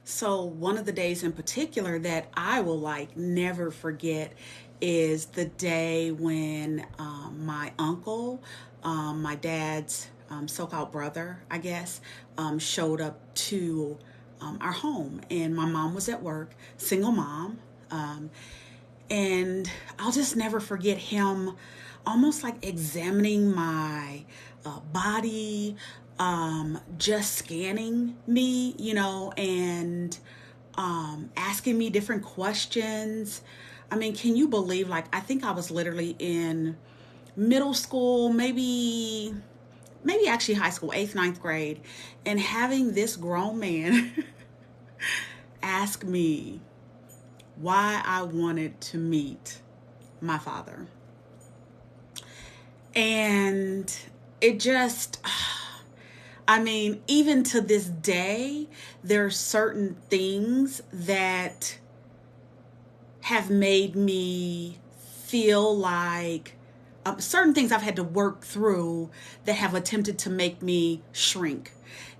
So one of the days in particular that I will like never forget is the day when my uncle, my dad's so-called brother, I guess, showed up to our home, and my mom was at work, single mom, um, and I'll just never forget him almost like examining my body, just scanning me, and asking me different questions. I mean, can you believe, like, I think I was literally in middle school, maybe actually high school, eighth, ninth grade, and having this grown man ask me why I wanted to meet my father. And it just, I mean, even to this day, there are certain things that have made me feel like certain things I've had to work through that have attempted to make me shrink.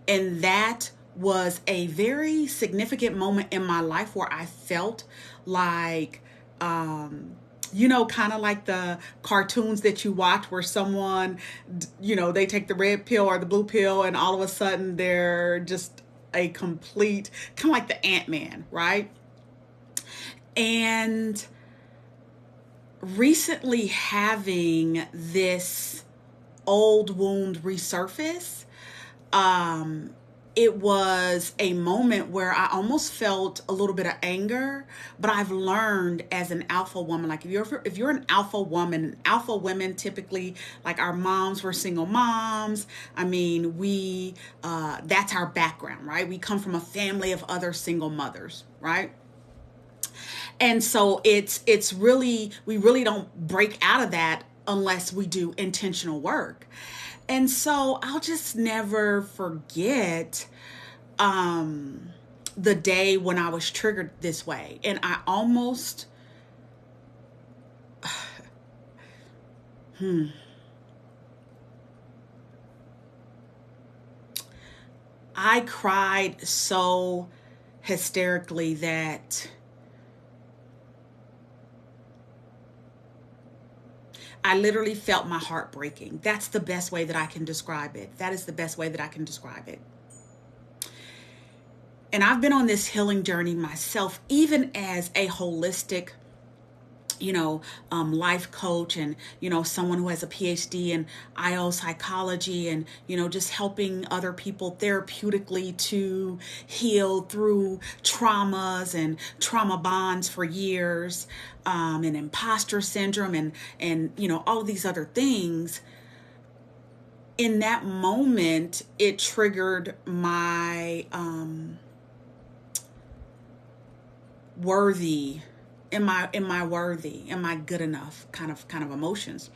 And that was a very significant moment in my life where I felt like, kind of like the cartoons that you watch where someone, they take the red pill or the blue pill and all of a sudden they're just a complete, kind of like the Ant-Man, right? And recently having this old wound resurface, um, it was a moment where I almost felt a little bit of anger, but I've learned as an alpha woman, like if you're an alpha woman, alpha women typically, like our moms were single moms. I mean, we that's our background, right? We come from a family of other single mothers, right? And so it's really, we really don't break out of that unless we do intentional work. And so I'll just never forget um the day when I was triggered this way, and I almost I cried so hysterically that I literally felt my heart breaking. That's the best way that I can describe it. That is the best way that I can describe it. And I've been on this healing journey myself, even as a holistic, life coach, and, someone who has a PhD in IO psychology, and, just helping other people therapeutically to heal through traumas and trauma bonds for years, and imposter syndrome, and all of these other things. In that moment, it triggered my worthy, am I worthy, am I good enough kind of emotions.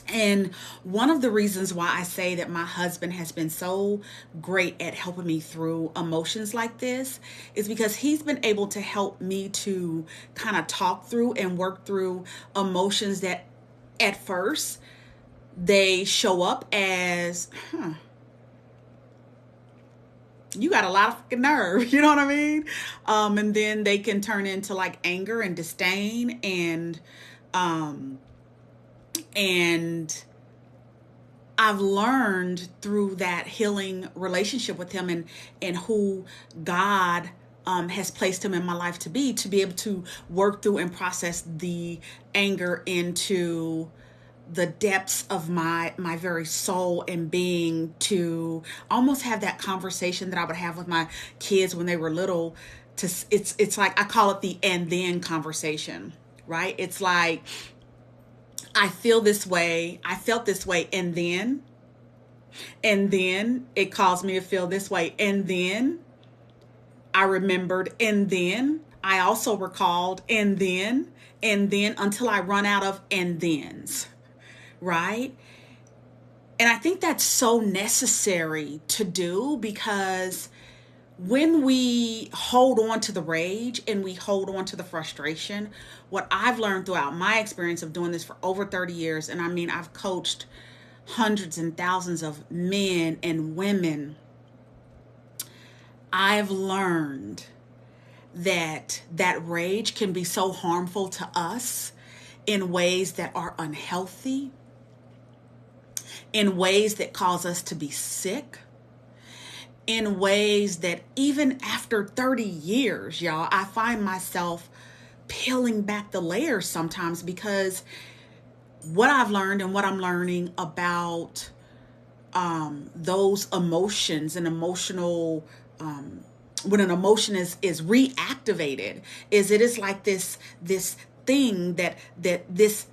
And one of the reasons why I say that my husband has been so great at helping me through emotions like this is because he's been able to help me to kind of talk through and work through emotions that at first they show up as, you got a lot of fucking nerve, you know what I mean? And then they can turn into like anger and disdain, um and I've learned through that healing relationship with him, and who God has placed him in my life to be able to work through and process the anger into the depths of my very soul and being, to almost have that conversation that I would have with my kids when they were little. To it's like, I call it the and then conversation, right? It's like, I felt this way, and then it caused me to feel this way, and then I remembered, and then I also recalled, and then until I run out of and thens, right? And I think that's so necessary to do, because when we hold on to the rage and we hold on to the frustration, what I've learned throughout my experience of doing this for over 30 years, and I mean, I've coached hundreds and thousands of men and women, I've learned that that rage can be so harmful to us in ways that are unhealthy, in ways that cause us to be sick, in ways that even after 30 years, y'all, I find myself peeling back the layers sometimes, because what I've learned and what I'm learning about those emotions and emotional, when an emotion is reactivated, is it is like this thing that this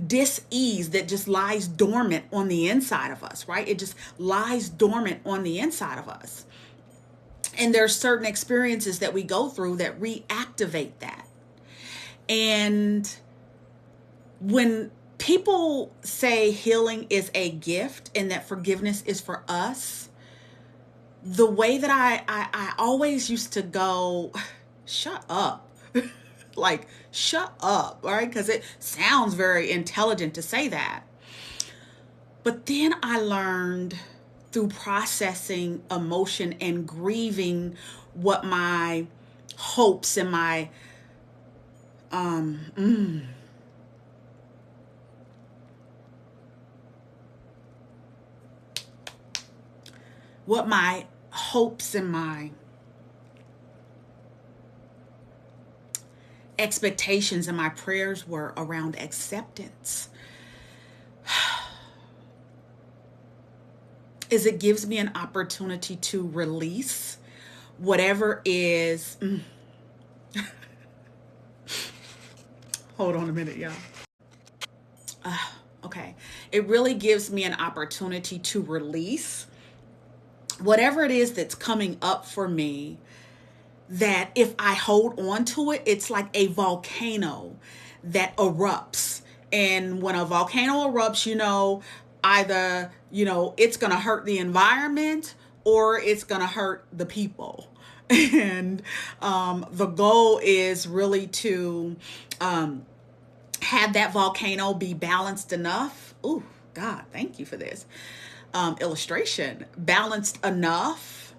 dis-ease that just lies dormant on the inside of us, right? It just lies dormant on the inside of us. And there's certain experiences that we go through that reactivate that. And when people say healing is a gift and that forgiveness is for us, the way that I always used to go, shut up. Like, shut up, all right? Because it sounds very intelligent to say that. But then I learned through processing emotion and grieving what my hopes and my what my hopes and my expectations and my prayers were around acceptance, is it gives me an opportunity to release whatever is hold on a minute, y'all. Okay. It really gives me an opportunity to release whatever it is that's coming up for me, that if I hold on to it, it's like a volcano that erupts. And when a volcano erupts, either, it's going to hurt the environment or it's going to hurt the people. And the goal is really to have that volcano be balanced enough. Ooh, God, thank you for this illustration. Balanced enough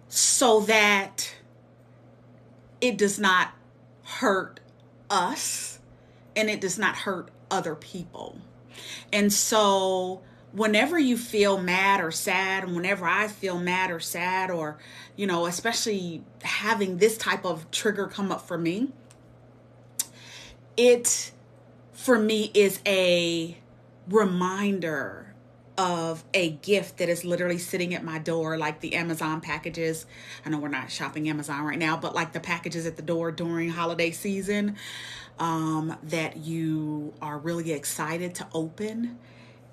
so that it does not hurt us and it does not hurt other people. And so whenever you feel mad or sad, and whenever I feel mad or sad, or, especially having this type of trigger come up for me, it, for me, is a reminder of a gift that is literally sitting at my door, like the Amazon packages. I know we're not shopping Amazon right now, but like the packages at the door during holiday season, that you are really excited to open,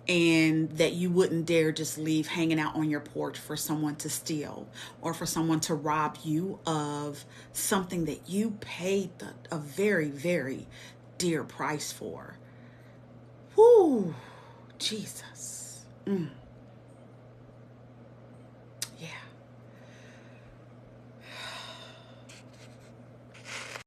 and that you wouldn't dare just leave hanging out on your porch for someone to steal or for someone to rob you of something that you paid a very, very dear price for. Whoo, Jesus.